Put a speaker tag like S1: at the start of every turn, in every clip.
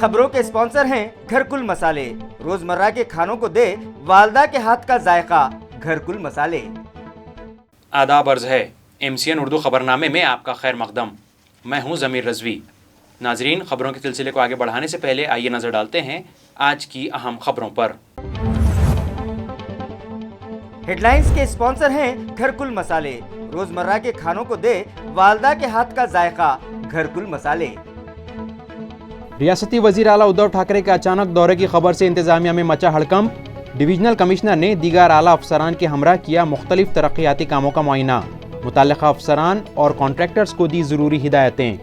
S1: खबरों के स्पॉन्सर हैं घरकुल मसाले। रोजमर्रा के खानों को दे वालदा के हाथ का जायका, घरकुल मसाले।
S2: आदाब अर्ज है MCN उर्दू खबरनामे में आपका खैर मकदम। मैं हूं ज़मीर रज़वी। नाजरीन, खबरों के सिलसिले को आगे बढ़ाने से पहले आइए नजर डालते हैं आज की अहम खबरों पर।
S1: हेडलाइंस के स्पॉन्सर हैं घरकुल मसाले। रोजमर्रा के खानों को दे वालदा के हाथ का जायका, घरकुल मसाले।
S3: रियासती वजीर आला उद्धव ठाकरे के अचानक दौरे की खबर से इंतजामिया में मचा हड़कंप। डिवीजनल कमिश्नर ने दीगर आला अफसरान के हमरा किया मुख्तलिफ तरक्याती कामों का मुआयना। मुतल्लिका अफसरान और कॉन्ट्रैक्टर्स को दी ज़रूरी हिदायतें।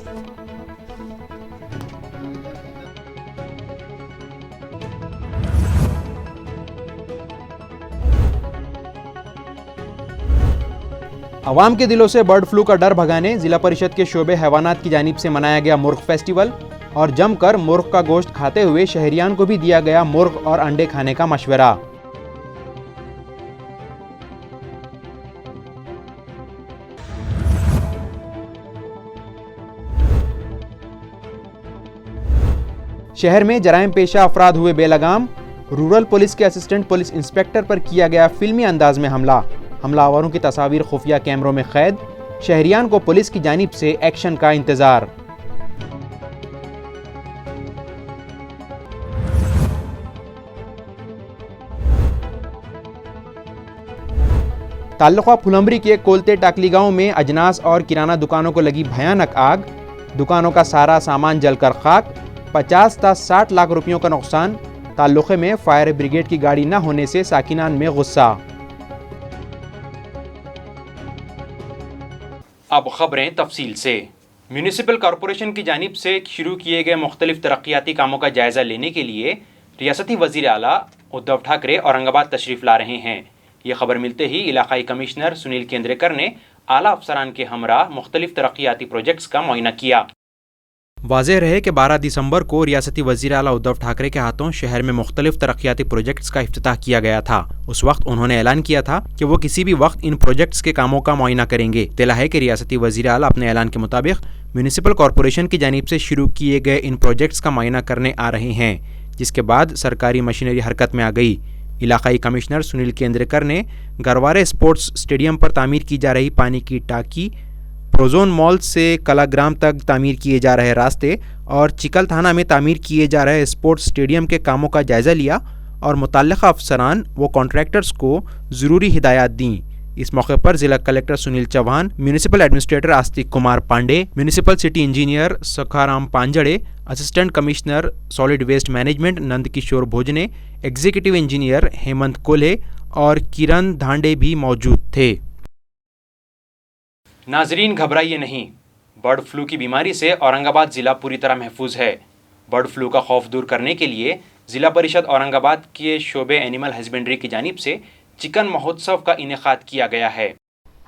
S3: अवाम के दिलों से बर्ड फ्लू का डर भगाने जिला परिषद के शोबे हैवानात की जानिब से मनाया गया मुर्ग फेस्टिवल और जमकर मुर्ग का गोश्त खाते हुए शहरियान को भी दिया गया मुर्ग और अंडे खाने का मशवरा। शहर में जराइम पेशा अफराद हुए बेलगाम। रूरल पुलिस के असिस्टेंट पुलिस इंस्पेक्टर पर किया गया फिल्मी अंदाज में हमलावरों की तस्वीर खुफिया कैमरों में कैद। शहरियान को पुलिस की जानिब से एक्शन का इंतजार। ताल्लुका फुलंबरी के कोलते टाकली गांव में अजनास और किराना दुकानों को लगी भयानक आग। दुकानों का सारा सामान जलकर खाक। 50 से 60 लाख रुपयों का नुकसान। ताल्लुके में फायर ब्रिगेड की गाड़ी न होने से साकिनान में गुस्सा।
S2: अब खबरें तफसील से। म्यूनिसिपल कॉरपोरेशन की जानिब से शुरू किए गए मुख्तलिफ तरक्याती कामों का जायजा लेने के लिए रियासती वजीर आला उद्धव ठाकरे औरंगाबाद तशरीफ ला रहे हैं। ये खबर मिलते ही इलाकाई कमिश्नर सुनील केंद्रेकर ने आला अफसरान के हमरा मुख्तलिफ तरक्याती प्रोजेक्ट्स का मुआयना किया।
S3: वाज़ेह रहे कि 12 दिसंबर को रियासती वज़ीर आला उद्धव ठाकरे के हाथों शहर में मुख्तलिफ तरक्याती प्रोजेक्ट्स का इफ्तिताह किया गया था। उस वक्त उन्होंने ऐलान किया था कि वो किसी भी वक्त इन प्रोजेक्ट्स के कामों का मुआयना करेंगे। इत्तला है कि रियासती वज़ीर आला अपने ऐलान के मुताबिक म्यूनिसिपल कॉरपोरेशन की जानिब से शुरू किए गए इन प्रोजेक्ट्स का मुआयना करने आ रहे हैं, जिसके बाद सरकारी मशीनरी हरकत में आ गई। इलाकाई कमिश्नर सुनील केंद्रेकर ने गरवारे स्पोर्ट्स स्टेडियम पर तामीर की जा रही पानी की टाकी, प्रोजोन मॉल से कलाग्राम तक तामीर किए जा रहे रास्ते और चिकल थाना में तामीर किए जा रहे स्पोर्ट्स स्टेडियम के कामों का जायजा लिया और मुतल्लिका अफसरान व कॉन्ट्रैक्टर्स को ज़रूरी हिदायत दी। इस मौके पर जिला collector Sunil Chauhan, municipal administrator Astik Kumar Pandey, municipal city engineer Sakharam Panjade, assistant commissioner solid waste management Nand Kishore Bhojne, executive engineer Hemant Kolhe और किरण धांडे भी मौजूद थे।
S2: नाजरीन, घबराइए नहीं, बर्ड फ्लू की बीमारी से औरंगाबाद ज़िला पूरी तरह महफूज है। बर्ड फ्लू का खौफ दूर करने के लिए ज़िला परिषद औरंगाबाद के शोबे एनिमल हस्बेंड्री की जानिब से चिकन महोत्सव का इनेकाद किया गया है।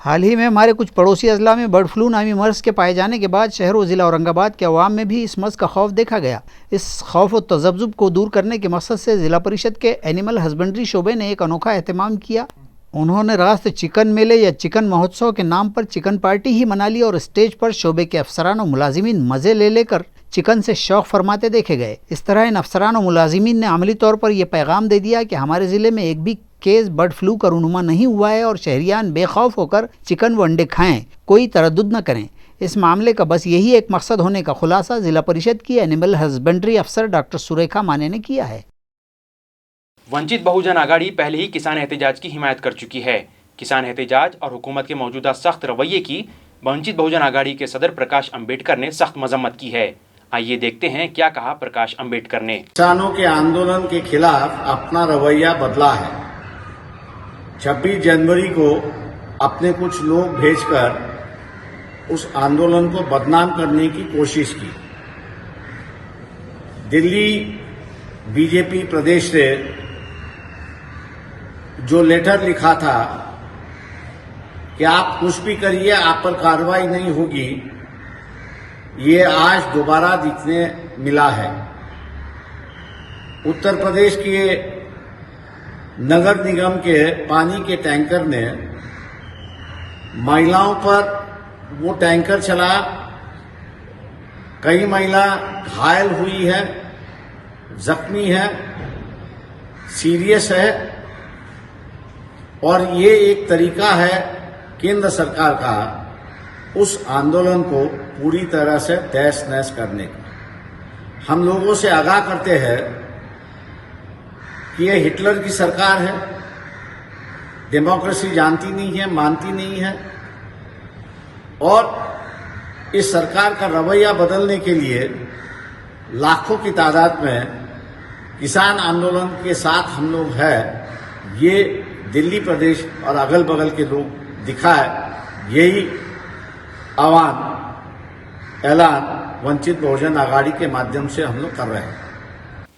S4: हाल ही में हमारे कुछ पड़ोसी अजला में बर्ड फ्लू नामी मर्ज के पाए जाने के बाद शहर व ज़िला औरंगाबाद के अवाम में भी इस मर्ज का खौफ देखा गया। इस खौफ व तज़ब्ज़ुब को दूर करने के मकसद से ज़िला परिषद के एनिमल हस्बेंड्री शोबे ने एक अनोखा एहतमाम किया। उन्होंने रास्त चिकन मेले या चिकन महोत्सव के नाम पर चिकन पार्टी ही मना ली और स्टेज पर शोबे के अफसरान और मुलाजिमीन मज़े ले लेकर चिकन से शौक़ फरमाते देखे गए। इस तरह इन अफसरान और मुलाजिमीन ने अमली तौर पर यह पैगाम दे दिया कि हमारे ज़िले में एक भी केस बर्ड फ्लू का रूनुमा नहीं हुआ है और शहरियान बेखौफ होकर चिकन व अंडे खाएँ, कोई तरद्दुद न करें। इस मामले का बस यही एक मकसद होने का खुलासा ज़िला परिषद की एनिमल हस्बेंड्री अफसर डॉक्टर सुरेखा माने ने किया है।
S2: वंचित बहुजन आघाड़ी पहले ही किसान एहतजाज की हिमायत कर चुकी है। किसान एहतजाज और हुकूमत के मौजूदा सख्त रवैये की वंचित बहुजन आघाड़ी के सदर प्रकाश अम्बेडकर ने सख्त मजम्मत की है। आइए देखते हैं क्या कहा प्रकाश अम्बेडकर ने।
S5: किसानों के आंदोलन के खिलाफ अपना रवैया बदला है। 26 जनवरी को अपने कुछ लोग भेजकर उस आंदोलन को बदनाम करने की कोशिश की। दिल्ली बीजेपी प्रदेश से जो लेटर लिखा था कि आप कुछ भी करिए, आप पर कार्रवाई नहीं होगी, ये आज दोबारा दिखने मिला है। उत्तर प्रदेश के नगर निगम के पानी के टैंकर ने महिलाओं पर वो टैंकर चला, कई महिला घायल हुई है जख्मी है, सीरियस है और ये एक तरीका है केंद्र सरकार का उस आंदोलन को पूरी तरह से तहस नहस करने का। हम लोगों से आगाह करते हैं कि ये हिटलर की सरकार है, डेमोक्रेसी जानती नहीं है, मानती नहीं है और इस सरकार का रवैया बदलने के लिए लाखों की तादाद में किसान आंदोलन के साथ हम लोग हैं। ये दिल्ली प्रदेश और अगल बगल के लोग दिखाए, यही आह्वान ऐलान वंचित बहुजन आघाड़ी के माध्यम से हम लोग कर रहे हैं।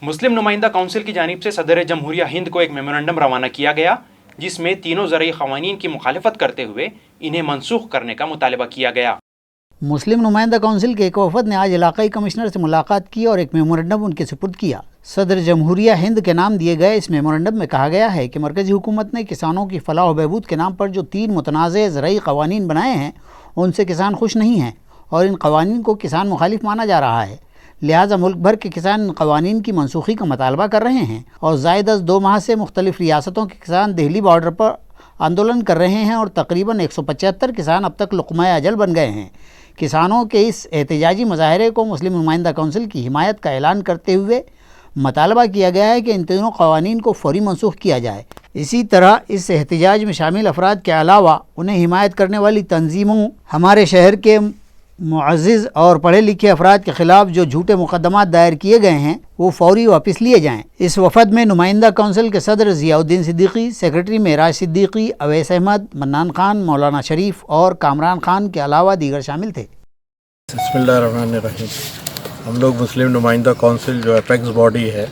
S2: मुस्लिम नुमाइंदा काउंसिल की जानिब से सदर जमहूरिया हिंद को एक मेमोरेंडम रवाना किया गया, जिसमें तीनों ज़रई क़वानीन की मुखालिफत करते हुए इन्हें मनसूख करने का मुतालबा किया गया।
S4: मुस्लिम नुमाइंदा काउंसिल के एक वफद ने आज इलाकाई कमिश्नर से मुलाकात की और एक मेमोरेंडम उनके सुपुर्द किया। सदर जमहूरिया हिंद के नाम दिए गए इस मेमोरेंडम में कहा गया है कि मरकज़ी हुकूमत ने किसानों की फलाह व बहबूद के नाम पर जो 3 मुतनाज़ ज़रई क़वानीन बनाए हैं, उनसे किसान खुश नहीं हैं और इन क़वानीन को किसान मुखालिफ माना जा रहा है। लिहाजा मुल्क भर के किसान इन क़वानीन की मनसूखी का मुतालबा कर रहे हैं और ज़ायद अज़ 2 माह से मुख्तलिफ रियासतों के किसान दिल्ली बॉर्डर पर आंदोलन कर रहे हैं और तकरीबन 175 किसान अब तक लुक़्मा अजल बन गए हैं। किसानों के इस एहतजाजी मुजाहरे को मुस्लिम नुमाइंदा काउंसिल की हिमायत का ऐलान करते हुए मुतालबा किया गया है कि इन तीनों क़वानीन को फ़ौरी मनसूख किया जाए। इसी तरह इस एहतजाज में शामिल अफराद के अलावा उन्हें हिमायत करने वाली तंजीमों, हमारे शहर के मुअज़्ज़िज़ और पढ़े लिखे अफराद के ख़िलाफ़ जो झूठे मुकदमात दायर किए गए हैं वो फ़ौरी वापस लिए जाएँ। इस वफ़द में नुमाइंदा काउंसिल के सदर ज़ियाउद्दीन सिद्दीकी, सेक्रेटरी मेराज सिद्दीकी, अवैस अहमद, मन्नान खान, मौलाना शरीफ और कामरान खान के अलावा दीगर शामिल थे।
S6: बिस्मिल्लाहिर्रहमानिर्रहीम। हम लोग मुस्लिम नुमाइंदा काउंसिल जो एपेक्स बॉडी है,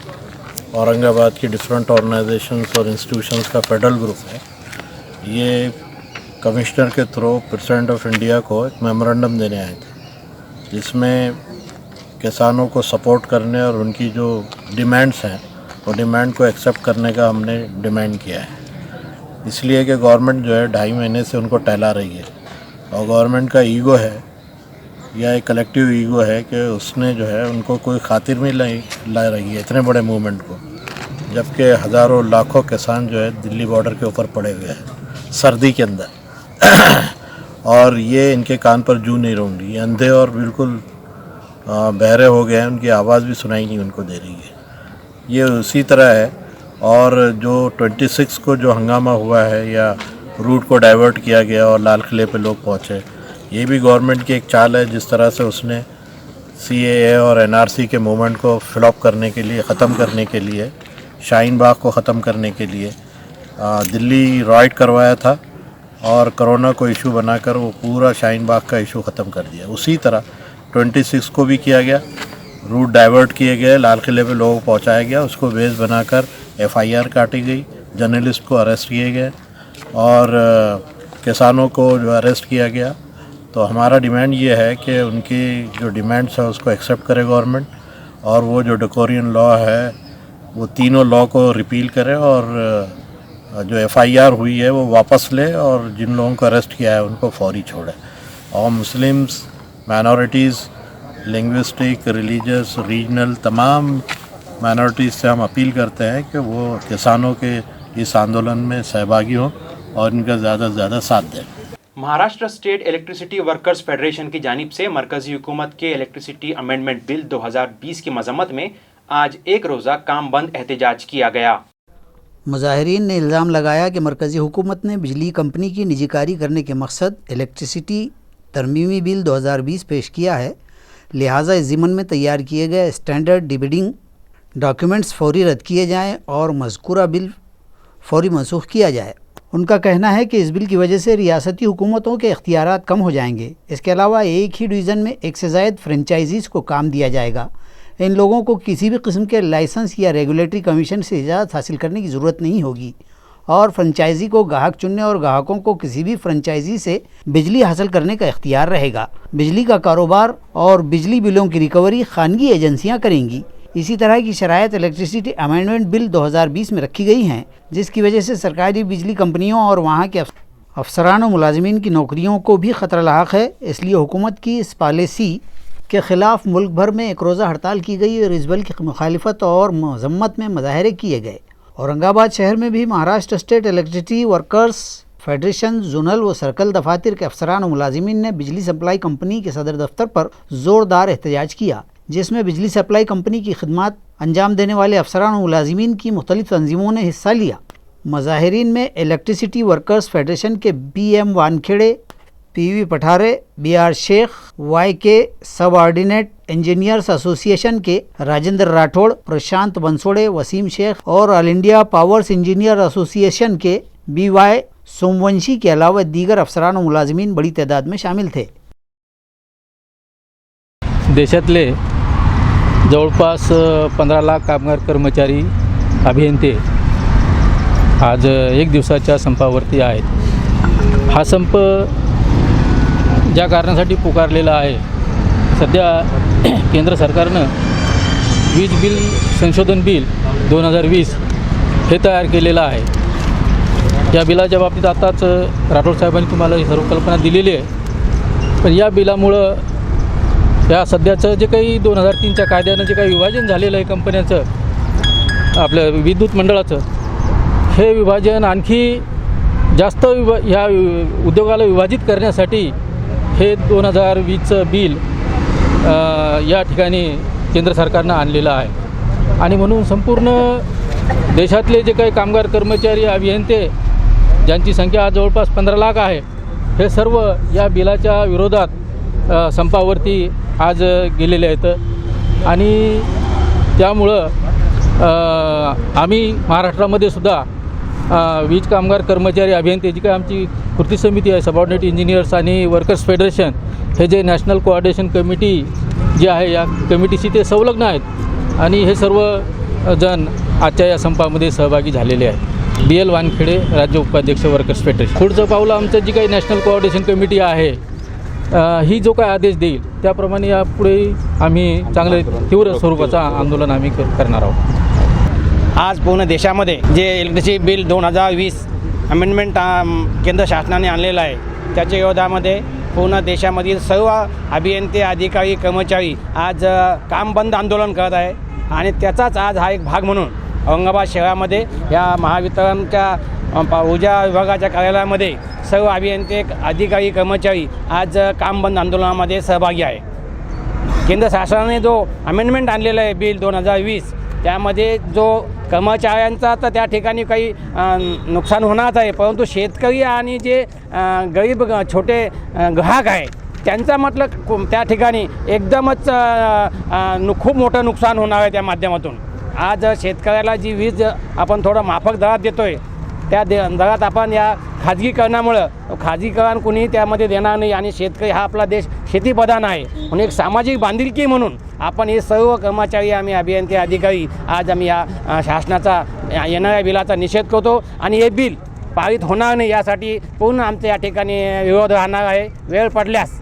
S6: औरंगाबाद की डिफरेंट ऑर्गेनाइजेशंस और इंस्टीट्यूशंस का फेडरल ग्रुप है, ये कमिश्नर के थ्रू प्रेसिडेंट ऑफ इंडिया को एक मेमोरेंडम देने आए थे, जिसमें किसानों को सपोर्ट करने और उनकी जो डिमांड्स हैं वो डिमांड को एक्सेप्ट करने का हमने डिमांड किया है। इसलिए कि गवर्नमेंट जो है 2.5 महीने से उनको टहला रही है और गवर्नमेंट का ईगो है या एक कलेक्टिव ईगो है कि उसने जो है उनको कोई खातिर नहीं ला रही है इतने बड़े मूवमेंट को, जबकि हज़ारों लाखों किसान जो है दिल्ली बॉर्डर के ऊपर पड़े हुए हैं सर्दी के अंदर और ये इनके कान पर जू नहीं रोंग रही, अंधे और बिल्कुल बहरे हो गए हैं, उनकी आवाज़ भी सुनाई नहीं उनको दे रही है। ये उसी तरह है। और जो 26 को जो हंगामा हुआ है या रूट को डाइवर्ट किया गया और लाल किले पे लोग पहुँचे, ये भी गवर्नमेंट की एक चाल है। जिस तरह से उसने CAA और NRC के मूवमेंट को फ्लॉप करने के लिए, ख़त्म करने के लिए, शाहीन बाग को ख़त्म करने के लिए दिल्ली राइड करवाया था और कोरोना को इशू बनाकर वो पूरा शाहीन बाग का इशू ख़त्म कर दिया। उसी तरह 26 को भी किया गया, रूट डाइवर्ट किए गए, लाल किले पे लोगों को पहुँचाया गया, उसको बेस बनाकर FIR काटी गई, जर्नलिस्ट को अरेस्ट किए गए और किसानों को जो अरेस्ट किया गया। तो हमारा डिमांड ये है कि उनकी जो डिमांड्स है उसको एक्सेप्ट करे गवर्नमेंट और वो जो डेकोरियन लॉ है वो तीनों लॉ को रिपील करे और जो FIR हुई है वो वापस ले और जिन लोगों को अरेस्ट किया है उनको फौरी छोड़े। और Muslims, minorities, linguistic, religious, regional तमाम माइनॉरिटीज़ से हम अपील करते हैं कि वो किसानों के इस आंदोलन में सहभागी हों और इनका ज़्यादा से ज़्यादा साथ दें।
S2: Maharashtra state electricity workers federation की जानिब से मरकजी हुकूमत के इलेक्ट्रिसिटी अमेंडमेंट बिल 2020 की मजम्मत में आज एक रोज़ा काम बंद एहतजाज किया गया।
S4: मुजाहिरीन ने इल्ज़ाम लगाया कि मरकज़ी हुकूमत ने बिजली कंपनी की निजीकारी करने के मकसद इलेक्ट्रिसिटी तरमीमी बिल 2020 पेश किया है, लिहाजा इस ज़िमन में तैयार किए गए स्टैंडर्ड डिबिडिंग डॉक्यूमेंट्स फौरी रद्द किए जाएँ और मज़कूरा बिल फौरी मनसूख किया जाए। उनका कहना है कि इस बिल की वजह से रियासती हुकूमतों के इख्तियारात कम हो जाएंगे। इसके अलावा एक ही डिवीज़न में एक से ज़ायद फ्रेंचाइजीज़ को काम दिया जाएगा। इन लोगों को किसी भी किस्म के लाइसेंस या रेगुलेटरी कमीशन से इजाज़त हासिल करने की ज़रूरत नहीं होगी और फ्रेंचाइजी को ग्राहक चुनने और ग्राहकों को किसी भी फ्रेंचाइजी से बिजली हासिल करने का इख्तियार रहेगा। बिजली का कारोबार और बिजली बिलों की रिकवरी खानगी एजेंसियाँ करेंगी। इसी तरह की शराइत इलेक्ट्रिसिटी अमेंडमेंट बिल 2020 में रखी गई हैं, जिसकी वजह से सरकारी बिजली कंपनियों और वहाँ के अफसरान और मुलाजिमीन की नौकरियों को भी ख़तरा लाहक है। इसलिए हुकूमत की इस पॉलिसी के ख़िलाफ़ मुल्क भर में एक रोज़ा हड़ताल की गई और इस बिल की मुखालिफत और मज़म्मत में मुजाहरे किए गए। औरंगाबाद शहर में भी Maharashtra state electricity workers federation zonal व सर्कल दफातर के अफसरान और मुलाजिमीन ने बिजली सप्लाई कंपनी के सदर दफ्तर पर ज़ोरदार एहतजाज किया, जिसमें बिजली सप्लाई कंपनी की खिदमत अंजाम देने वाले अफसरान और मुलाजिमीन की मुख्तलिफ तंजीमों ने हिस्सा लिया। मुजाहिरीन में इलेक्ट्रिसिटी वर्कर्स फेडरेशन के BM Wankhede, PV Pathare, BR Shaikh, YK subordinate engineers association के राजेंद्र राठौड़, प्रशांत बंसोड़े, वसीम शेख और all India powers engineer association के BY सोमवंशी के अलावा दीगर अफसरान और मुलाजिमीन बड़ी तादाद में शामिल थे।
S7: देशातले जवळपास 15 लाख कामगार कर्मचारी अभियंते आज एक दिवसाच्या संपावरती आहेत। हा संप ज्या कारणासाठी पुकारलेला आहे, सध्या केंद्र सरकारनं वीज बिल संशोधन बिल 2020 हे तयार केलेलं आहे। या बिलाच्या बाबतीत आताच राठोड साहेबांनी तुम्हाला ही सर्व कल्पना दिलेली आहे, पण या बिलामुळं या सध्याचं जे काही 2003च्या कायद्यानं जे काही विभाजन झालेलं आहे कंपन्यांचं, आपल्या विद्युत मंडळाचं, हे विभाजन आणखी जास्त ह्या उद्योगाला विभाजित करण्यासाठी हे 2020चं बिल या ठिकाणी केंद्र सरकारनं आणलेलं आहे। आणि म्हणून संपूर्ण देशातले जे काही कामगार कर्मचारी अभियंते ज्यांची संख्या आज जवळपास 15 लाख आहे, हे सर्व या बिलाच्या विरोधात संपावरती आज गेलेले आहेत। आणि त्यामुळं आम्ही महाराष्ट्रामध्ये सुद्धा वीज कामगार कर्मचारी अभियंते जी काही आमची कृती समिती आहे, सबऑर्डिनेट इंजिनियर्स आणि वर्कर्स फेडरेशन, हे जे नॅशनल कोऑर्डिनेशन कमिटी जी आहे, या कमिटीशी ते संलग्न आहेत आणि हे सर्व जण आजच्या या संपामध्ये सहभागी झालेले आहेत। BL वानखेडे, राज्य उपाध्यक्ष वर्कर्स फेडरेशन। पुढचं पावलं आमचं जी काही नॅशनल कोऑर्डिनेशन कमिटी आहे ही जो काय आदेश देईल त्याप्रमाणे यापुढे आम्ही चांगले तीव्र स्वरूपाचं आंदोलन आम्ही करणार आहोत।
S8: आज पूर्ण देशामध्ये जे इलेक्ट्रिसिटी बिल 2020 अमेंडमेंट केंद्र शासनाने आणलेलं आहे, त्याच्या विरोधामध्ये पूर्ण देशामधील सर्व अभियंते, अधिकारी, कर्मचारी आज काम बंद आंदोलन करत आहे। आणि त्याचाच आज हा एक भाग म्हणून औरंगाबाद शहरामध्ये या महावितरणच्या ऊर्जा विभागाच्या कार्यालयामध्ये सर्व अभियंते, अधिकारी, कर्मचारी आज काम बंद आंदोलनामध्ये सहभागी आहे। केंद्र शासनाने जो अमेंडमेंट आणलेला आहे बिल 2020, त्यामध्ये जो कर्मचाऱ्यांचा तर त्या ठिकाणी काही नुकसान होणारच आहे, परंतु शेतकरी आणि जे गरीब छोटे ग्राहक आहे त्यांचा म्हटलं त्या ठिकाणी एकदमच खूप मोठं नुकसान होणार आहे। त्या माध्यमातून आज शेतकऱ्याला जी वीज आपण थोडं माफक दरात देतो आहे, त्या दरात आपण या खाजगीकरणामुळं खाजगीकरण कुणी त्यामध्ये देणार नाही आणि शेतकरी हा आपला देश शेतीप्रधान आहे, म्हणून एक सामाजिक बांधिलकी म्हणून आपण हे सर्व कर्मचारी, आम्ही अभियंते, अधिकारी आज आम्ही या शासनाचा येणाऱ्या बिलाचा निषेध करतो आणि हे बिल पारित होणार नाही यासाठी पूर्ण आमच्या या ठिकाणी विरोध राहणार आहे। वेळ पडल्यास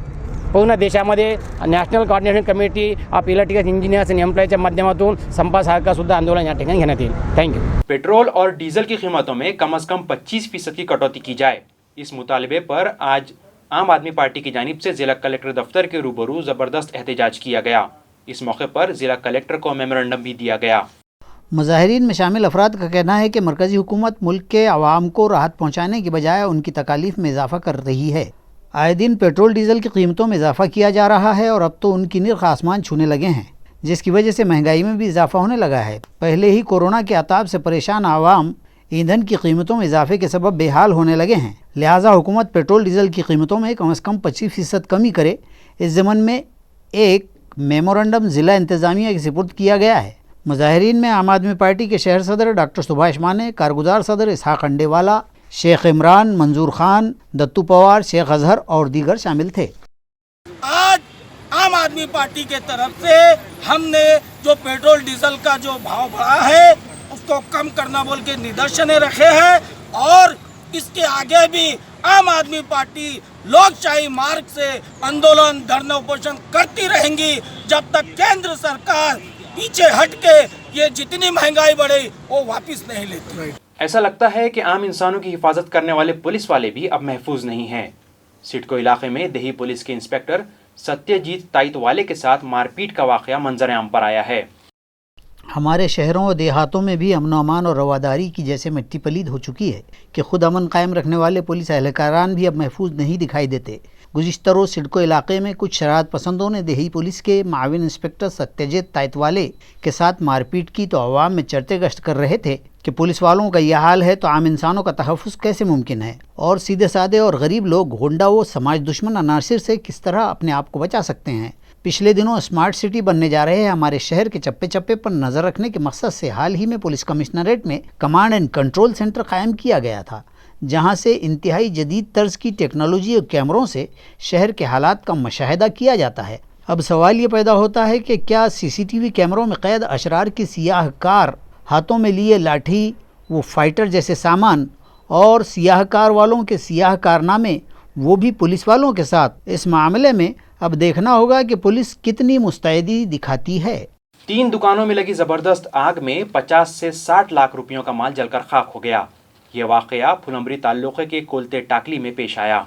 S8: पूर्ण देशामध्ये national coordination committee of electrical engineers and एम्प्लॉयच्या माध्यमातून संपासारखा सुद्धा आंदोलन या ठिकाणी घेण्यात येईल। Thank you.
S2: पेट्रोल और डीजल की कीमतों में कम से कम 25% की कटौती की जाए, इस मुतालबे पर आज आम आदमी पार्टी की जानिब से जिला कलेक्टर दफ्तर के रूबरू ज़बरदस्त एहतजाज किया गया। इस मौके पर जिला कलेक्टर को मेमोरेंडम भी दिया गया।
S4: मुजाहिरीन में शामिल अफराद का कहना है कि मरकज़ी हुकूमत मुल्क के आवाम को राहत पहुँचाने की बजाय उनकी तकालीफ में इजाफ़ा कर रही है। आए दिन पेट्रोल डीजल की कीमतों में इजाफ़ा किया जा रहा है और अब तो उनकी निर्ख आसमान छूने लगे हैं, जिसकी वजह से महंगाई में भी इजाफ़ा होने लगा है। पहले ही कोरोना के अताब से परेशान आवाम ईंधन की कीमतों में इजाफे के सबब बेहाल होने लगे हैं। लिहाजा हुकूमत पेट्रोल डीजल की कीमतों में कम से कम 25% कमी करे, इस ज़मन में एक मेमोरेंडम ज़िला इंतज़ामिया के सुपुर्द किया गया है। मुजाहिरीन में आम आदमी पार्टी के शहर सदर डॉक्टर सुभाष माने, कारगुजार सदर इसहाक अंडेवाला, शेख इमरान, मंजूर खान, दत्तू पवार, शेख अजहर और दीगर शामिल थे।
S9: आज आम आदमी पार्टी के तरफ से हमने जो पेट्रोल डीजल का जो भाव बढ़ा है उसको कम करना बोल के निदर्शने रखे हैं और इसके आगे भी आम आदमी पार्टी लोकशाही मार्ग से आंदोलन, धरना, उपोषण करती रहेंगी जब तक केंद्र सरकार पीछे हट के ये जितनी महंगाई बढ़ी वो वापस नहीं लेती।
S2: ऐसा लगता है कि आम इंसानों की हिफाजत करने वाले पुलिस वाले भी अब महफूज नहीं हैं। सिडको इलाके में देही पुलिस के इंस्पेक्टर सत्यजीत ताइतवाले के साथ मारपीट का वाकया मंजर-ए-आम पर आया है।
S4: हमारे शहरों और देहातों में भी अमन अमान और रवादारी की जैसे मिट्टी पलीद हो चुकी है कि खुद अमन कायम रखने वाले पुलिस एहलकारान भी अब महफूज नहीं दिखाई देते। गुज़िश्ता रोज़ सिडको इलाके में कुछ शरारत पसंदों ने देही पुलिस के माविन इंस्पेक्टर सत्यजीत ताइतवाले के साथ मारपीट की तो अवाम में चरते गश्त कर रहे थे कि पुलिस वालों का यह हाल है तो आम इंसानों का तहफ़्फ़ुज़ कैसे मुमकिन है और सीधे साधे और गरीब लोग होंडा व समाज दुश्मन अनासिर से किस तरह अपने आप को बचा सकते हैं। पिछले दिनों स्मार्ट सिटी बनने जा रहे हैं हमारे शहर के चप्पे चप्पे पर नज़र रखने के मकसद से हाल ही में पुलिस कमिश्नरेट में कमांड एंड कंट्रोल सेंटर कायम किया गया था, जहां से इंतहाई जदीद तर्ज की टेक्नोलॉजी और कैमरों से शहर के हालात का मुशाहिदा किया जाता है। अब सवाल ये पैदा होता है कि क्या CCTV कैमरों में कैद अशरार की सियाहकार हाथों में लिए लाठी वो फाइटर जैसे सामान और सियाहकार वालों के सियाह कारनामे वो भी पुलिस वालों के साथ, इस मामले में अब देखना होगा कि पुलिस कितनी मुस्तैदी दिखाती है।
S2: 3 दुकानों में लगी जबरदस्त आग में 50 से 60 लाख रुपयों का माल जलकर खाक हो गया। ये वाकया फुलंबरी ताल्लुके के कोलते टाकली में पेश आया।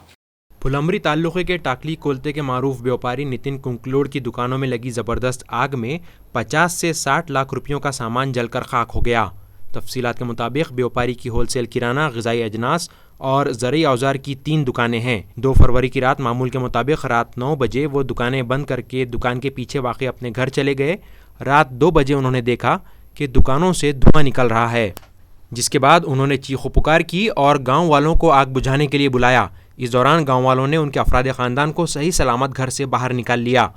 S3: फुलंबरी ताल्लुके के टाकली कोलते के मारूफ व्यापारी नितिन कुंकलोड़ की दुकानों में लगी ज़बरदस्त आग में 50 से 60 लाख रुपयों का सामान जलकर खाक हो गया। तफसीलात के मुताबिक व्यापारी की होलसेल किराना, ग़िज़ाई अजनास और ज़रूरी औजार की 3 दुकानें हैं। 2 फरवरी की रात मामूल के मुताबिक रात 9 बजे वो दुकानें बंद करके दुकान के पीछे वाक़ अपने घर चले गए। रात 2 बजे उन्होंने देखा कि दुकानों से धुआं निकल रहा है, जिसके बाद उन्होंने चीखो पुकार की और गांव वालों को आग बुझाने के लिए बुलाया। इस दौरान गांव वालों ने उनके अफराद ख़ानदान को सही सलामत घर से बाहर निकाल लिया।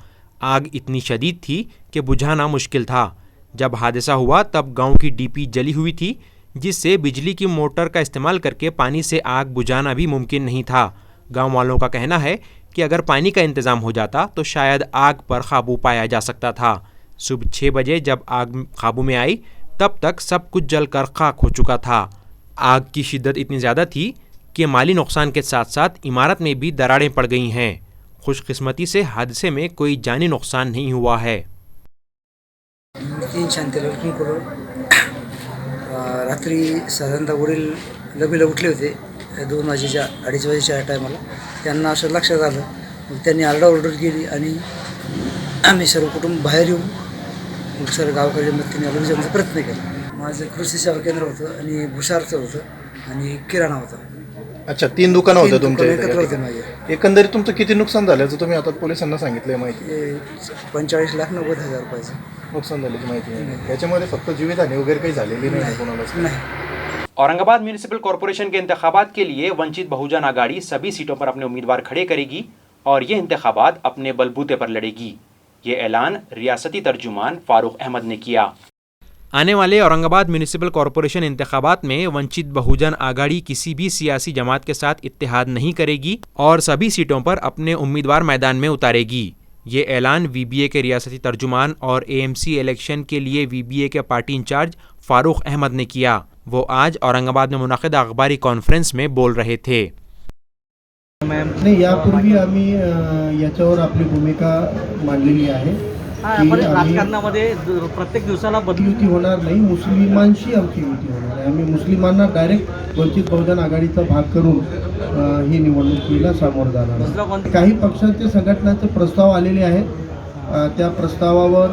S3: आग इतनी शदीद थी कि बुझाना मुश्किल था। जब हादसा हुआ तब गांव की डीपी जली हुई थी, जिससे बिजली की मोटर का इस्तेमाल करके पानी से आग बुझाना भी मुमकिन नहीं था। गांव वालों का कहना है कि अगर पानी का इंतज़ाम हो जाता तो शायद आग पर काबू पाया जा सकता था। सुबह 6 बजे जब आग काबू में आई तब तक सब कुछ जलकर खाक हो चुका था। आग की शिद्दत इतनी ज़्यादा थी कि माली नुकसान के साथ साथ इमारत में भी दरारें पड़ गई हैं। खुशकिस्मती से हादसे में कोई जानी नुकसान नहीं हुआ है।
S10: नितीन शांतीलाल कुंकलोड रात्री साधारणतः वडील लबीला उठले होते 2 वाजेच्या 2:30 वाजेच्या टायमाला। त्यांना असं लक्षात आलं, मग त्यांनी आरडाओरड केली आणि आम्ही सर्व कुटुंब बाहेर येऊन मग सर्व गावकरी मदतीने आलोचा प्रयत्न केला। माझं कृषी सेवा केंद्र होतं आणि भुसारचं होतं आणि किराणा होता।
S11: अच्छा, 3 दुकानं होते तुमच्या
S10: एकत्र होते माझे।
S11: एकंदरीत तुमचं किती नुकसान झाल्याचं तुम्ही आता पोलिसांना सांगितलंय माहिती?
S10: 45,90,000 रुपयाचं
S11: नुकसान झाल्याची माहिती आहे। याच्यामध्ये फक्त जीवितहानी वगैरे काही झालेली नाही कोणालाच?
S2: नहीं। औरंगाबाद म्यूनिसिपल कॉरपोरेशन के इंतखाबात के लिए वंचित बहुजन आघाड़ी सभी सीटों पर अपने उम्मीदवार खड़े करेगी और ये इंतखाबात अपने बलबूते पर लड़ेगी। ये ऐलान रियासती तर्जुमान फारूक अहमद ने किया।
S3: आने वाले औरंगाबाद म्यूनिसिपल कॉरपोरेशन इंतखाबात में वंचित बहुजन आघाड़ी किसी भी सियासी जमात के साथ इत्तेहाद नहीं करेगी और सभी सीटों पर अपने उम्मीदवार मैदान में उतारेगी। ये ऐलान VBA के रियासती तर्जुमान और AMC इलेक्शन के लिए VBA के पार्टी इंचार्ज फारूक अहमद ने किया। वो आज औरंगाबाद में मुनाक़िदा अखबारी कॉन्फ्रेंस में बोल रहे थे।
S12: नाही, यापूर्वी आम्ही याच्यावर आपली भूमिका मांडलेली आहे की राजकारणामध्ये प्रत्येक दिवसाला युती होणार नाही, मुस्लिमांशी आमची युती होणार आहे। आम्ही मुस्लिमांना डायरेक्ट वंचित बहुजन आघाडीचा भाग करून ही निवडणुकीला सामोरं जाणार। काही पक्षांचे संघटनांचे प्रस्ताव आलेले आहेत, त्या प्रस्तावावर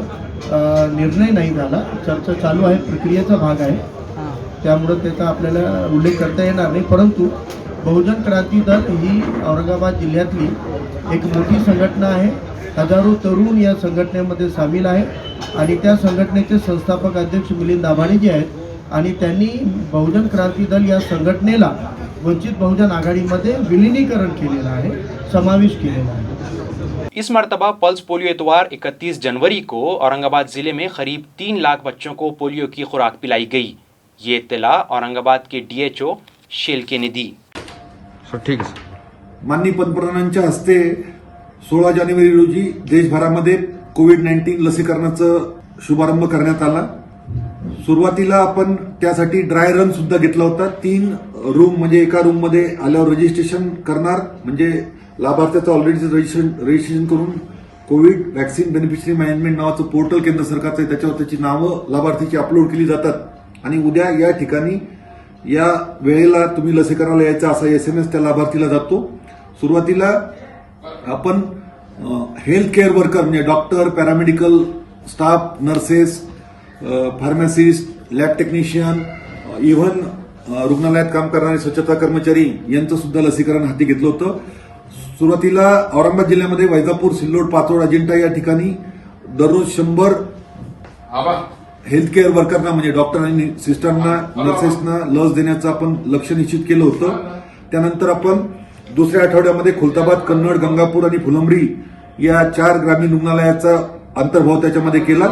S12: निर्णय नाही झाला, चर्चा चालू आहे, प्रक्रियेचा भाग आहे, त्यामुळे त्याचा आपल्याला उल्लेख करता येणार नाही। परंतु बहुजन क्रांती दल ही औरंगाबाद जिल्ह्यातली एक मोठी संघटना आहे। हजारो तरुण या संघटनेमध्ये सामील आहे आणि त्या संघटनेचे संस्थापक अध्यक्ष मिलिंद दाभाडे जे आहेत आणि त्यांनी बहुजन क्रांती दल या संघटनेला वंचित बहुजन आघाडीमध्ये विलीनीकरण केलेलं आहे, समावेश केलेला आहे।
S2: इस मरतबा पल्स पोलियो एतवार 31 जनवरी को औरंगाबाद जिले में करीब 3 लाख बच्चों को पोलियो की खुराक पिलाई गई। ये इत्तला औरंगाबाद के DHO शेल्के ने दी।
S11: ठीक है सर।
S5: माननीय पंतप्रधानांच्या हस्ते 16 जानेवारी रोजी देशभरामध्ये कोविड-19 लसीकरणाचा शुभारंभ करण्यात आला। सुरुवातीला आपण त्यासाठी ड्राय रन सुद्धा घेतला होता। 3 रूम म्हणजे एका रूम मध्ये आल्यावर रजिस्ट्रेशन करणार, म्हणजे लाभार्थ्याचं ऑलरेडी रजिस्ट्रेशन करून कोविड वॅक्सिन बेनिफिशरी मॅनेजमेंट नावाचं पोर्टल केंद्र सरकारचं आहे, त्याच्यावर त्याची नावं लाभार्थीची अपलोड केली जातात आणि उद्या या ठिकाणी या वेळेला तुम्ही लसीकरणाला यायचा असा SMS त्या लाभार्थीला जातो। सुरुवातीला आपण
S13: हेल्थ केअर वर्कर म्हणजे doctor, paramedical staff, nurses, pharmacist, lab technician, even रुग्णालयात काम करणारे स्वच्छता कर्मचारी यांचं सुद्धा लसीकरण हाती घेतलं होतं. सुरुवातीला औरंगाबाद जिल्ह्यामध्ये वैजापूर, सिल्लोड, पाचोड, अजिंठा या ठिकाणी दररोज 100 हेल्थ केअर वर्करना म्हणजे डॉक्टर आणि सिस्टरना, नर्सेसना लस देण्याचं आपण लक्ष्य निश्चित केलं होतं. त्यानंतर आपण दुसऱ्या आठवड्यामध्ये खुलताबाद, कन्नड, गंगापूर आणि फुलंब्री या 4 ग्रामीण रुग्णालयाचा अंतर्भाव त्याच्यामध्ये केला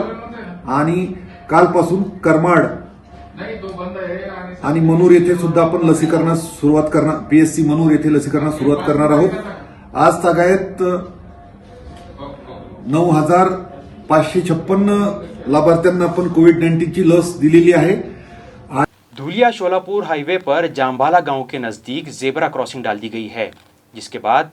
S13: आणि कालपासून करमाड आणि मनूर येथे सुद्धा आपण लसीकरणास सुरुवात करणार, पीएससी मनूर येथे लसीकरणास सुरुवात करणार आहोत. आज तागायत 9,556 लाभार्थ्यांना आपण कोविड-19ची लस दिलेली आहे.
S2: धुलिया शोलापुर हाईवे पर जाम्बाला गांव के नज़दीक जेब्रा क्रॉसिंग डाल दी गई है, जिसके बाद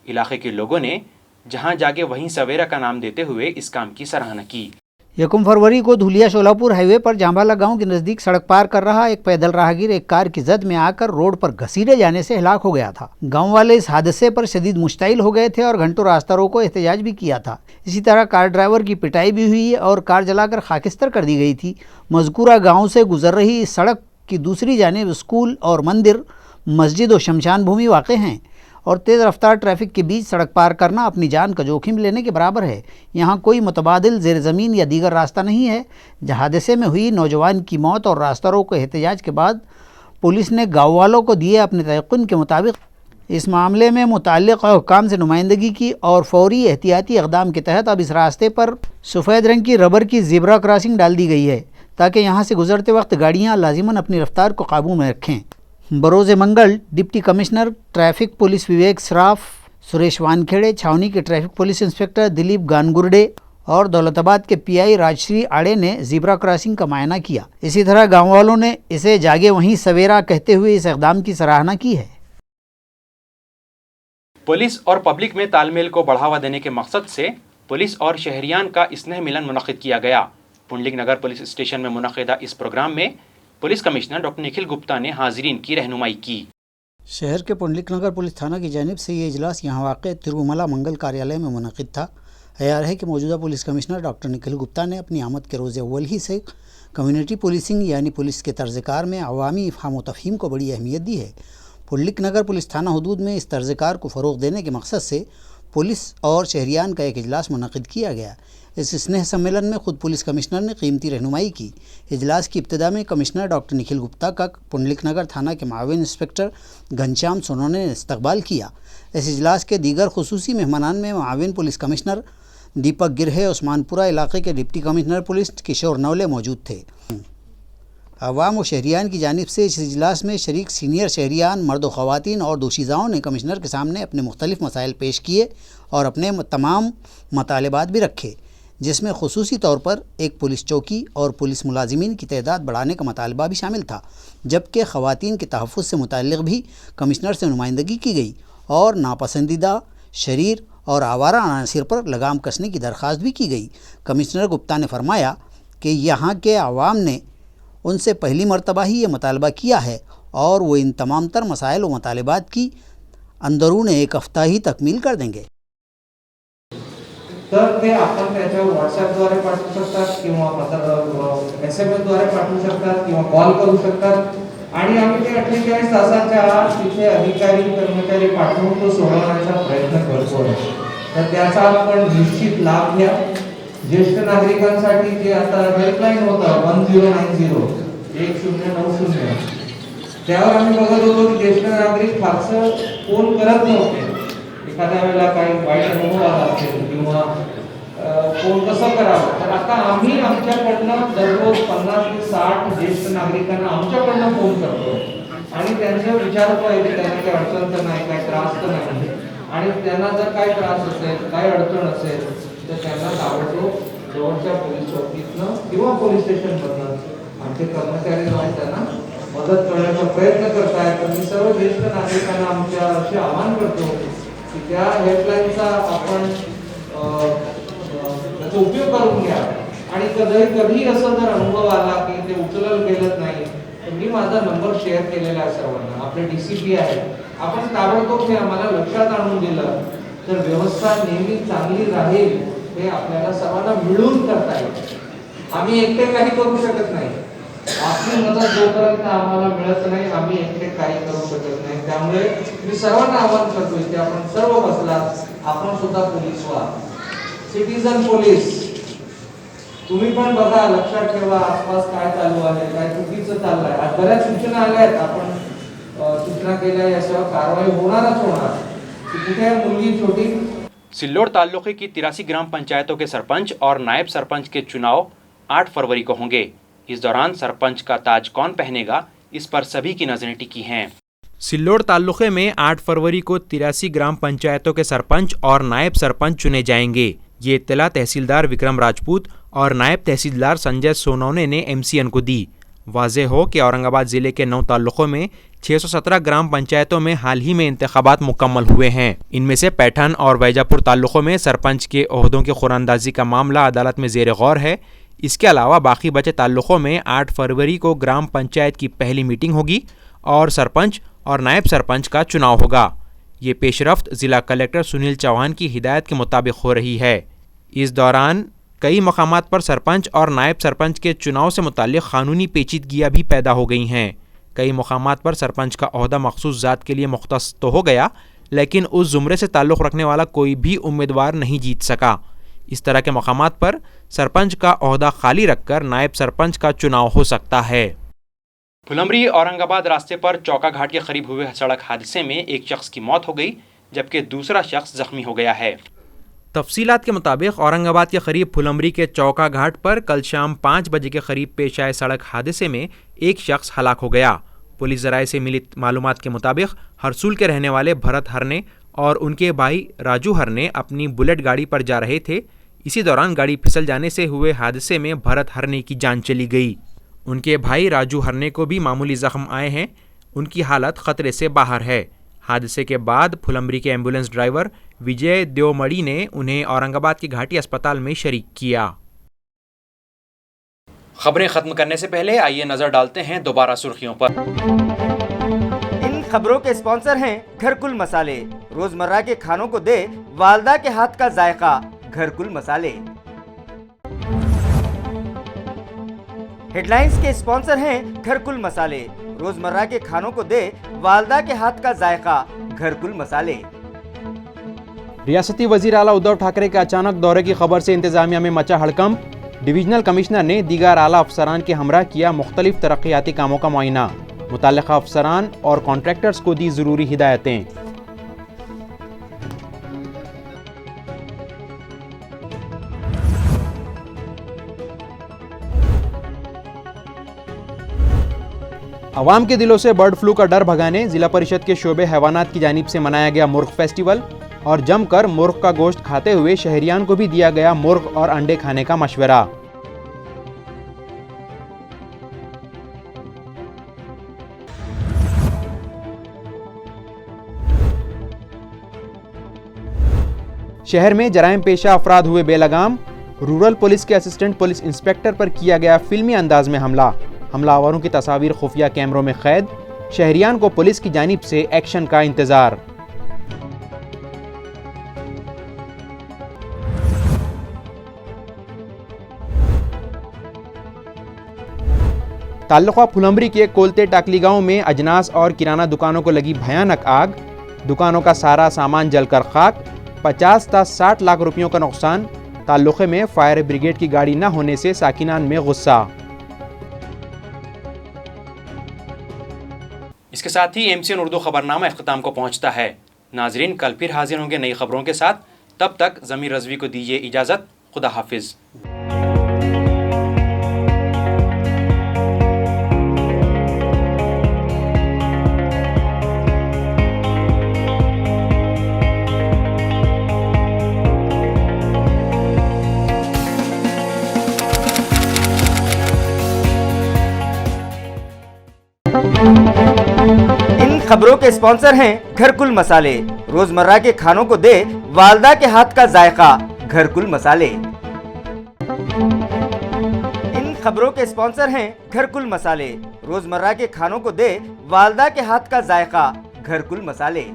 S2: इलाके के लोगों ने जहां जागे वहीं सवेरा का नाम देते हुए इस काम की सराहना की.
S4: 1 फरवरी को धुलिया शोलापुर हाईवे पर जाम्बाला गांव के नज़दीक सड़क पार कर रहा एक पैदल राहगीर एक कार की जद में आकर रोड पर घसीटे जाने से हलाक हो गया था. गांव वाले इस हादसे पर शदीद मुश्ताइल हो गए थे और घंटों रास्ता रोको एहतजाज भी किया था. इसी तरह कार ड्राइवर की पिटाई भी हुई और कार जलाकर खाकिस्तर कर दी गई थी. मज़कूरा गाँव से गुजर रही इस सड़क की दूसरी जानिब स्कूल और मंदिर, मस्जिद और शमशान भूमि वाक़ हैं और तेज़ रफ्तार ट्रैफिक के बीच सड़क पार करना अपनी जान का जोखिम लेने के बराबर है. यहाँ कोई मुतबादिल ज़ेर ज़मीन या दीगर रास्ता नहीं है. हादसे में हुई नौजवान की मौत और रास्ता रोको एहतजाज के बाद पुलिस ने गाँव वालों को दिए अपने तयक़ुन के मुताबिक इस मामले में मुताल्लिक़ हुक्काम से नुमाइंदगी की और फौरी एहतियाती इक़दाम के तहत अब इस रास्ते पर सफ़ेद रंग की रबर की ज़ेब्रा क्रॉसिंग डाल दी गई है ताकि यहाँ से गुजरते वक्त गाड़ियाँ लाजिमन अपनी रफ्तार को काबू में रखें. बरोज़ मंगल डिप्टी कमिश्नर ट्रैफिक पुलिस विवेक सराफ, सुरेश वानखेड़े, छावनी के ट्रैफिक पुलिस इंस्पेक्टर दिलीप गानगुर्डे और दौलताबाद के पीआई राजश्री आड़े ने ज़ीब्रा क्रॉसिंग का मुआयना किया. इसी तरह गाँव वालों ने इसे जागे वहीं सवेरा कहते हुए इस इक़दाम की सराहना की है.
S2: पुलिस और पब्लिक में तालमेल को बढ़ावा देने के मकसद से पुलिस और शहरियान का स्नेह मिलन मुनक़िद किया गया. पुंडलिक नगर पुलिस स्टेशन में मुनक़िदा इस प्रोग्राम में police commissioner doctor Nikhil Gupta ने हाजिरीन की रहनुमाई की.
S4: शहर के पुंडलिक नगर पुलिस थाना की जानिब से ये इजलास यहाँ वाक़ तिरुमला मंगल कार्यालय में मुनक़िद था. यार है कि मौजूदा police commissioner doctor Nikhil Gupta ने अपनी आमद के रोज़ अव्वल ही से कम्युनिटी पुलिसिंग यानी पुलिस के तर्ज़कार में अवामी इफ़हाम व तफ़हीम को बड़ी अहमियत दी है. पुंडलिक नगर पुलिस थाना हदूद में इस तर्ज़कार को फ़रोग़ देने के मकसद से पुलिस और शहरियान का एक इजलास मुनक़िद किया गया. इस स्नेह सम्मेलन में ख़ुद पुलिस कमिश्नर ने कीमती रहनुमाई की. इजलास की इब्तिदा में कमिश्नर डॉक्टर निखिल गुप्ता का पुंडलिक नगर थाना के माविन इंस्पेक्टर घनश्याम सोनोने ने इस्तकबाल किया. इस इजलास के दीगर खुसूसी मेहमानान में माविन पुलिस कमिश्नर दीपक गिरहे, उस्मानपुरा इलाके के डिप्टी कमिश्नर पुलिस किशोर नवले मौजूद थे. अवाम व शहरियान की जानिब से इस इजलास में शरीक सीनियर शहरियान, मर्द व ख़वातीन और दोशीज़ाओं ने कमिश्नर के सामने अपने मुख्तलिफ़ मसाइल पेश किए और अपने तमाम मतालिबात भी रखे, जिसमें खुसूसी तौर पर एक पुलिस चौकी और पुलिस मुलाजिमीन की तादाद बढ़ाने का मुतालबा भी शामिल था. जबकि ख़वातीन के तहफ़्फ़ुज़ से मुताल्लिक़ भी कमिश्नर से नुमाइंदगी की गई और नापसंदीदा, शरीर और आवारा अनासिर पर लगाम कसने की दरख्वास्त भी की गई. कमिश्नर गुप्ता ने फरमाया कि यहाँ के आवाम ने उनसे पहली मरतबा ही ये मुतालबा किया है और वो इन तमाम तर मसाइल व मुतालबात की अंदरून एक हफ्ता ही तकमील कर देंगे.
S14: तर ते आपण त्याच्यावर व्हॉट्सॲपद्वारे पाठवू शकतात किंवा SMS-द्वारे पाठवू शकतात किंवा कॉल करू शकतात आणि आम्ही ते 48 तासाच्या आत तिथे अधिकारी कर्मचारी पाठवून तो सोडवण्याचा प्रयत्न करतो. तर त्याचा आपण निश्चित लाभ घ्या. ज्येष्ठ नागरिकांसाठी जे आता हेल्पलाईन होतं 1090 त्यावर आम्ही बघत होतो की ज्येष्ठ नागरिक फारसं फोन करत नव्हते. एखाद्या वेळेला काही वाईट अनुभव आला असेल किंवा फोन कसं करावं, तर आता आम्ही आमच्याकडनं दररोज 50 ते 60 ज्येष्ठ नागरिकांना आमच्याकडनं फोन करतो आणि त्यांचं विचारतो आहे की त्यांना काही अडचण तर नाही, काही त्रास तर नाही आणि त्यांना जर काही त्रास असेल, काही अडचण असेल तर त्यांना ताबडतोब जवळच्या पोलीस चौकीतनं किंवा पोलीस स्टेशनमधनं आमचे कर्मचारी जाऊन त्यांना मदत करण्याचा प्रयत्न करतायत. तर मी सर्व ज्येष्ठ नागरिकांना आमच्या असे आवाहन करतो की त्या हेल्पलाईनचा आपण त्याचा उपयोग करून घ्या आणि कधी असं जर अनुभव आला की ते उचललं गेलं नाही तर मी माझा नंबर शेअर केलेला आहे सर्वांना. आपले DCP आहेत, आपण ताबडतोब हे आम्हाला लक्षात आणून दिलं तर व्यवस्था नेहमी चांगली राहील हे आपल्याला सर्वांना मिळून करता येईल. आम्ही एकटे काही करू शकत नाही. आपली मदत जोपर्यंत आम्हाला मिळत नाही आम्ही एकटे काही करू शकत नाही. त्यामुळे मी सर्वांना आवाहन करतोय की आपण सर्व बसलात, आपण सुद्धा पोलीस व्हा, सिटीजन पोलीस. तुम्ही पण बघा, लक्षात ठेवा आसपास काय चालू आहे, काय चुकीचं चाललंय. आज बऱ्याच सूचना आल्या आहेत, आपण सूचना केल्या, याच्यावर कारवाई होणारच होणार. कुठे मुलगी छोटी.
S2: सिल्लोड तालुके की 83 ग्राम पंचायतों के सरपंच और नायब सरपंच के चुनाव 8 फरवरी को होंगे। इस दौरान सरपंच का ताज कौन पहनेगा, इस पर सभी की नजरें टिकी हैं।
S3: सिल्लोड तालुके में 8 फरवरी को 83 ग्राम पंचायतों के सरपंच और नायब सरपंच चुने जाएंगे। ये इत्तला तहसीलदार विक्रम राजपूत और नायब तहसीलदार संजय सोनौने ने MCN को दी। वाज़ेह हो कि औरंगाबाद ज़िले के 9 तालुकों में 617 ग्राम पंचायतों में हाल ही में इंतखाबात मुकम्मल हुए हैं। इनमें से पैठन और वैजापुर तालुकों में सरपंच के ओहदों की खुरानंदाजी का मामला अदालत में ज़ेर गौर है। इसके अलावा बाकी बचे तालुकों में 8 फरवरी को ग्राम पंचायत की पहली मीटिंग होगी और सरपंच और नायब सरपंच का चुनाव होगा। ये पेशरफ्त ज़िला कलेक्टर सुनील चौहान की हिदायत के मुताबिक हो रही है। इस दौरान कई मकामात पर सरपंच और नायब सरपंच के चुनाव से मुताल्लिक़ क़ानूनी पेचीदगियाँ भी पैदा हो गई हैं। कई मकामात पर सरपंच का ओहदा मखसूस ज़ात के लिए मुख्तस तो हो गया, लेकिन उस ज़ुमरे से ताल्लुक़ रखने वाला कोई भी उम्मीदवार नहीं जीत सका। इस तरह के मकामात पर सरपंच का ओहदा खाली रखकर नायब सरपंच का चुनाव हो सकता है।
S2: फुलंबरी औरंगाबाद रास्ते पर चौका घाट के करीब हुए सड़क हादसे में एक शख्स की मौत हो गई, जबकि दूसरा शख्स जख्मी हो गया है।
S3: तफसीलात के मुताबिक औरंगाबाद के करीब फुलंबरी के चौका घाट पर कल शाम 5 बजे के करीब पेश आए सड़क हादसे में एक शख्स हलाक हो गया। पुलिस ज़राए से मिली मालूमात के मुताबिक हरसूल के रहने वाले भरत हरने और उनके भाई राजू हरने अपनी बुलेट गाड़ी पर जा रहे थे। इसी दौरान गाड़ी फिसल जाने से हुए हादसे में भरत हरने की जान चली गई। उनके भाई राजू हरने को भी मामूली ज़ख्म आए हैं। उनकी हालत ख़तरे से बाहर है। हादसे के बाद फुलंबरी के एम्बुलेंस ड्राइवर विजय देवमड़ी ने उन्हें औरंगाबाद के घाटी अस्पताल में शरीक किया।
S2: खबरें खत्म करने से पहले आइए नजर डालते हैं दोबारा सुर्खियों पर।
S1: इन खबरों के स्पॉन्सर हैं घरकुल मसाले। रोजमर्रा के खानों को दे वालदा के हाथ का जायका, घरकुल मसाले। हेडलाइंस के स्पॉन्सर हैं घरकुल मसाले। रोजमर्रा के खानों को दे वालदा के हाथ का जायका, घरकुल मसाले।
S3: रियासती वजीर आला उद्धव ठाकरे के अचानक दौरे की खबर से इंतजामिया में मचा हड़कंप। डिवीजनल कमिश्नर ने दीगर आला अफसरान के हमरा किया मुख्तलिफ तरक्याती कामों का मुआयना। मुतल्लिका अफसरान और कॉन्ट्रैक्टर्स को दी ज़रूरी हिदायतें। अवाम के दिलों से बर्ड फ्लू का डर भगाने जिला परिषद के शोबे हैवानात की जानिब से मनाया गया मुर्ग फेस्टिवल और जमकर मुर्ग का गोश्त खाते हुए शहरियान को भी दिया गया मुर्ग और अंडे खाने का मशवरा। शहर में जराइम पेशा अफराद हुए बेलगाम। रूरल पुलिस के असिस्टेंट पुलिस इंस्पेक्टर पर किया गया फिल्मी अंदाज में हमला। हमलावरों की तस्वीर खुफिया कैमरों में कैद। शहरियान को पुलिस की जानिब से एक्शन का इंतजार। ताल्लुका फुलंबरी के कोलते टाकली गांव में अजनास और किराना दुकानों को लगी भयानक आग। दुकानों का सारा सामान जलकर खाक। 50 से 60 लाख रुपयों का नुकसान। ताल्लुके में फायर ब्रिगेड की गाड़ी न होने से साकिनान में गुस्सा।
S2: इसके साथ ही MCN उर्दू खबरनामा इख्तिताम को पहुंचता है। नाजरीन, कल फिर हाजिर होंगे नई खबरों के साथ। तब तक ज़मीर रज़वी को दीजिए इजाज़त। खुदा हाफिज़।
S1: इन खबरों के स्पॉन्सर हैं घरकुल मसाले। रोजमर्रा के खानों को दे वालदा के हाथ का जायका, घरकुल मसाले। इन खबरों के स्पॉन्सर हैं घरकुल मसाले। रोजमर्रा के खानों को दे वालदा के हाथ का जायका, घरकुल मसाले।